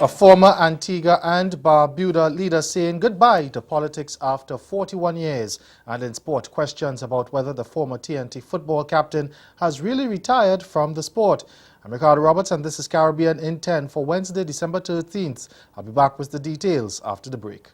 A former Antigua and Barbuda leader saying goodbye to politics after 41 years. And in sport, questions about whether the former TNT football captain has really retired from the sport. I'm Ricardo Roberts and this is Caribbean in 10 for Wednesday, December 13th. I'll be back with the details after the break.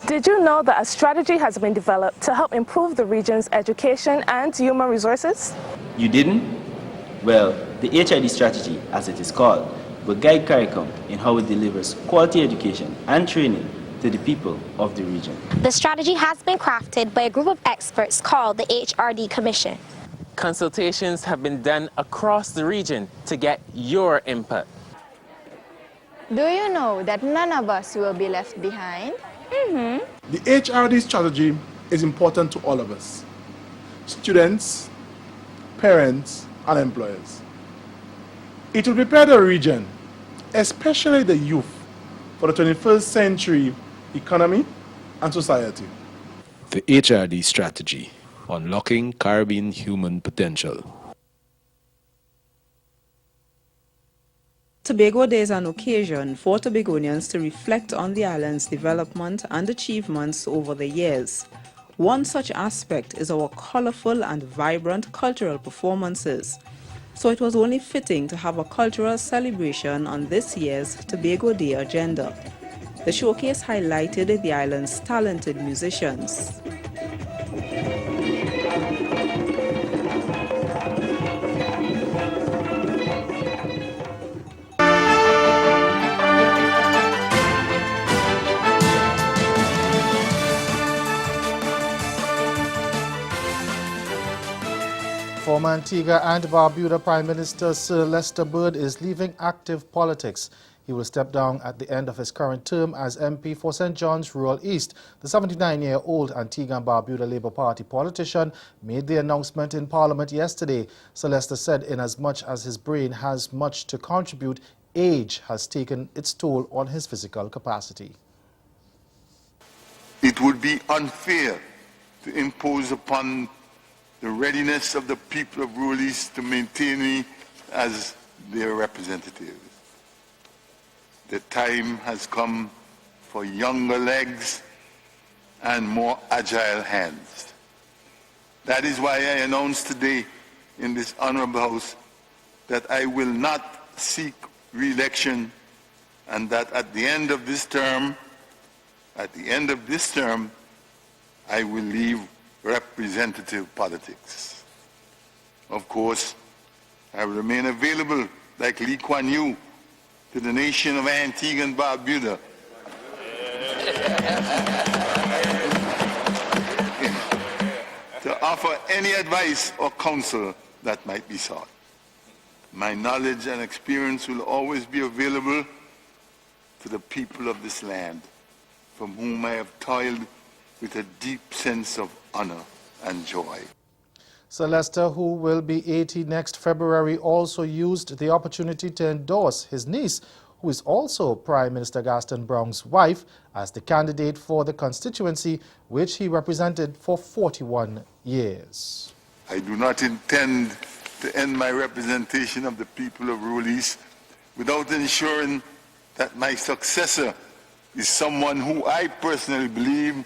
Did you know that a strategy has been developed to help improve the region's education and human resources? You didn't? Well, the HID strategy, as it is called, will guide CARICOM in how it delivers quality education and training to the people of the region. The strategy has been crafted by a group of experts called the HRD Commission. Consultations have been done across the region to get your input. Do you know that none of us will be left behind? The HRD strategy is important to all of us, students, parents, and employers. It will prepare the region, especially the youth, for the 21st century economy and society. The HRD strategy, unlocking Caribbean human potential. Tobago Day is an occasion for Tobagonians to reflect on the island's development and achievements over the years. One such aspect is our colorful and vibrant cultural performances. So it was only fitting to have a cultural celebration on this year's Tobago Day agenda. The showcase highlighted the island's talented musicians. Former Antigua and Barbuda Prime Minister Sir Lester Bird is leaving active politics. He will step down at the end of his current term as MP for St. John's Rural East. The 79-year-old Antigua and Barbuda Labour Party politician made the announcement in Parliament yesterday. Sir Lester said inasmuch as his brain has much to contribute, age has taken its toll on his physical capacity. It would be unfair to impose upon the readiness of the people of Rural East to maintain me as their representative. The time has come for younger legs and more agile hands. That is why I announce today in this honorable House that I will not seek re-election and that at the end of this term, I will leave representative politics. Of course, I will remain available like Lee Kuan Yew to the nation of Antigua and Barbuda to offer any advice or counsel that might be sought. My knowledge and experience will always be available to the people of this land, from whom I have toiled with a deep sense of honor and joy. Sir Lester, who will be 80 next February, also used the opportunity to endorse his niece, who is also Prime Minister Gaston Browne's wife, as the candidate for the constituency, which he represented for 41 years. I do not intend to end my representation of the people of Rural East without ensuring that my successor is someone who I personally believe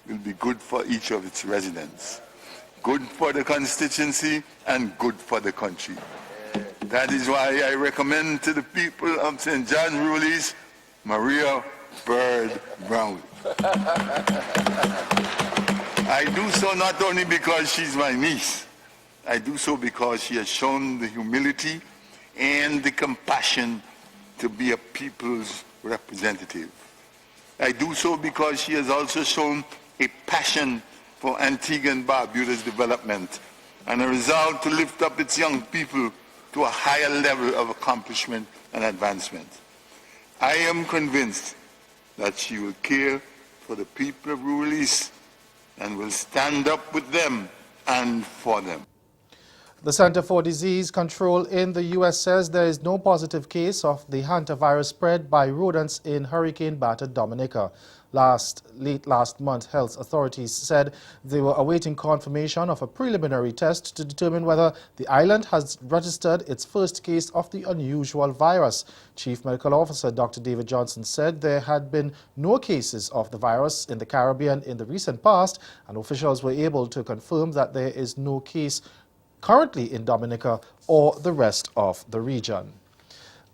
will be good for each of its residents, good for the constituency and good for the country. That is why I recommend to the people of St. John Rural East, Maria Bird Browne. I do so not only because she's my niece, I do so because she has shown the humility and the compassion to be a people's representative. I do so because she has also shown a passion for Antigua and Barbuda's development and a resolve to lift up its young people to a higher level of accomplishment and advancement. I am convinced that she will care for the people of Rural East and will stand up with them and for them. The Center for Disease Control in the U.S. says there is no positive case of the hantavirus spread by rodents in hurricane-battered Dominica. Late last month, health authorities said they were awaiting confirmation of a preliminary test to determine whether the island has registered its first case of the unusual virus. Chief Medical Officer Dr. David Johnson said there had been no cases of the virus in the Caribbean in the recent past, and officials were able to confirm that there is no case currently in Dominica or the rest of the region.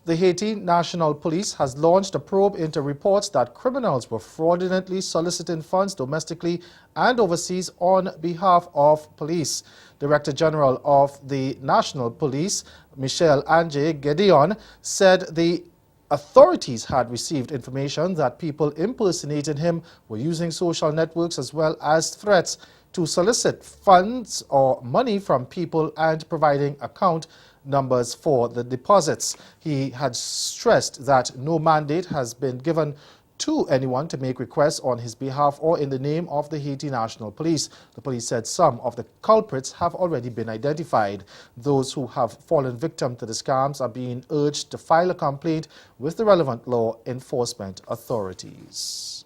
The Haiti National Police has launched a probe into reports that criminals were fraudulently soliciting funds domestically and overseas on behalf of police. Director General of the National Police, Michel Ange Gedeon, said the authorities had received information that people impersonating him were using social networks as well as threats to solicit funds or money from people and providing account numbers for the deposits. He had stressed that no mandate has been given to anyone to make requests on his behalf or in the name of the Haiti National Police. The police said some of the culprits have already been identified. Those who have fallen victim to the scams are being urged to file a complaint with the relevant law enforcement authorities.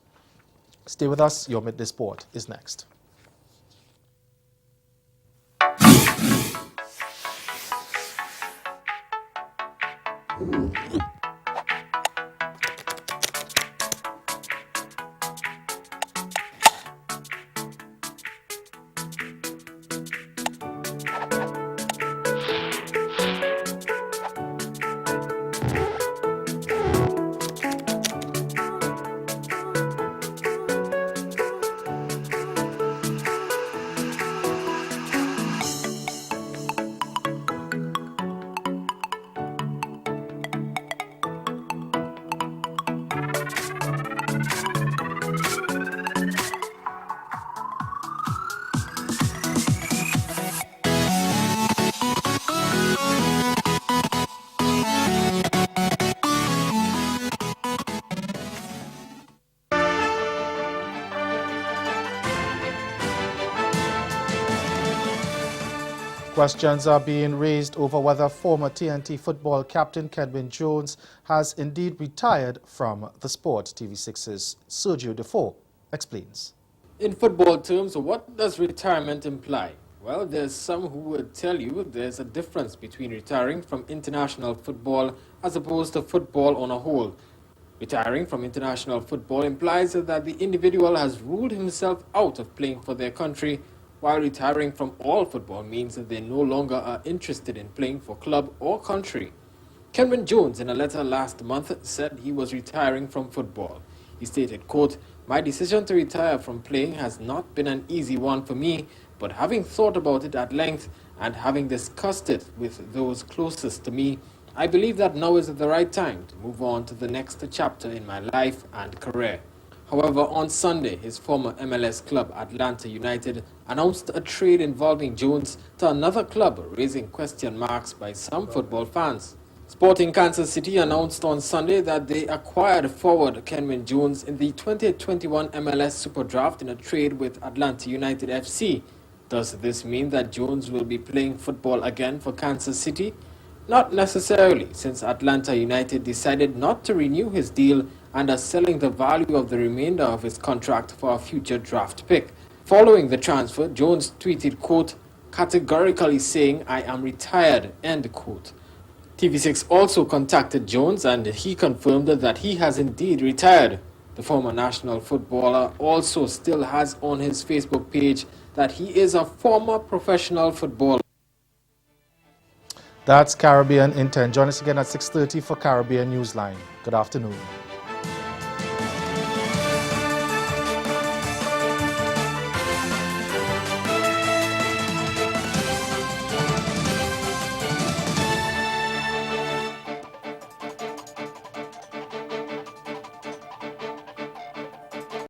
Stay with us. Your Midday Sport is next. Questions are being raised over whether former TNT football captain Kenwyne Jones has indeed retired from the sport. TV6's Sergio Defoe explains. In football terms, what does retirement imply? Well, there's some who would tell you there's a difference between retiring from international football as opposed to football on a whole. Retiring from international football implies that the individual has ruled himself out of playing for their country, while retiring from all football means that they no longer are interested in playing for club or country. Kenwyne Jones, in a letter last month, said he was retiring from football. He stated, quote, "My decision to retire from playing has not been an easy one for me, but having thought about it at length and having discussed it with those closest to me, I believe that now is the right time to move on to the next chapter in my life and career." However, on Sunday, his former MLS club, Atlanta United, announced a trade involving Jones to another club, raising question marks by some football fans. Sporting Kansas City announced on Sunday that they acquired forward Kenwyne Jones in the 2021 MLS Super Draft in a trade with Atlanta United FC. Does this mean that Jones will be playing football again for Kansas City? Not necessarily, since Atlanta United decided not to renew his deal and are selling the value of the remainder of his contract for a future draft pick. Following the transfer, Jones tweeted, quote, "categorically saying I am retired," end quote. TV6 also contacted Jones and he confirmed that he has indeed retired. The former national footballer also still has on his Facebook page that he is a former professional footballer. That's Caribbean Intent. Join us again at 6:30 for Caribbean Newsline. Good afternoon.